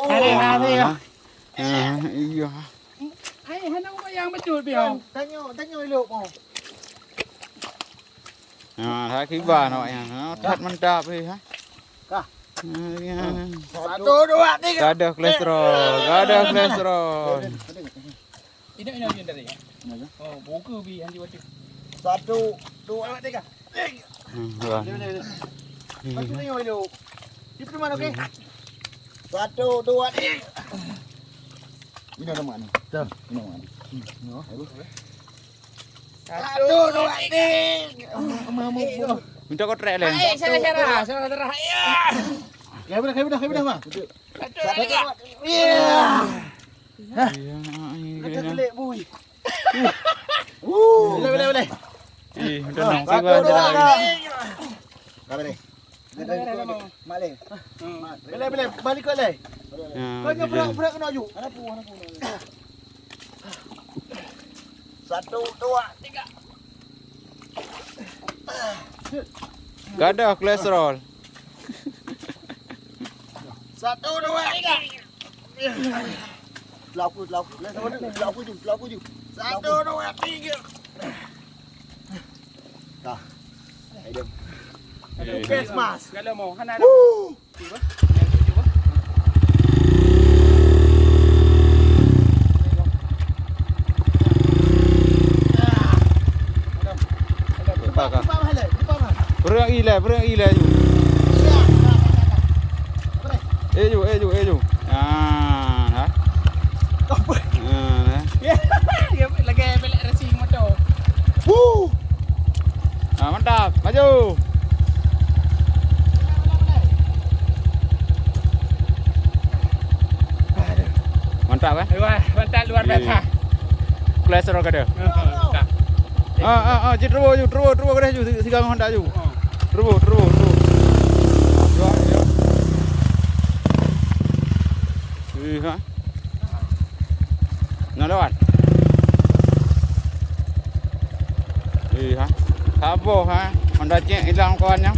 Hari ya. Iya. Ai hanang mo yang macut biao. Tanyo ilok mo. Thấy khí bà nội nó thật mantap đi hả? Satu dua tiga. Gak ada kolesterol, gak ada kolesterol. Ini yang dari ya. Oh, buku bi handi wati. Satu dua tiga. Vâng. Satu tanyo ilok. Di mana okey? Satu dua tiga. Ini nama ni. Dah. Ini nama ni. Satu dua tiga. Minta kau trek lên. Saya serah. Kaya dah mah. Satu dua. Kita telik bui. Boleh. Ih, udah nong sih gua jalan. Kau ni. Malay. Boleh. Balik kau leh. Kau ni berak kena aju. Anak pu. Satu dua tiga. Gak ada kolesterol. Satu dua tiga. Laku. Laku ju. Satu dua tiga. Dah. Ayo. Kes mas. Kalau mau hana. Berang ile ju. Eju. Hả? Lagi belak racing motor. Mantap, maju. Mantap kan? Wah, mantap luar biasa. Kolesterol gak ada. Turbo ke dah ju, sigang Honda ju. Turbo. Ya. Iya. Nó lewat. Iya. Sabo ha. Honda cek hilang kawannya.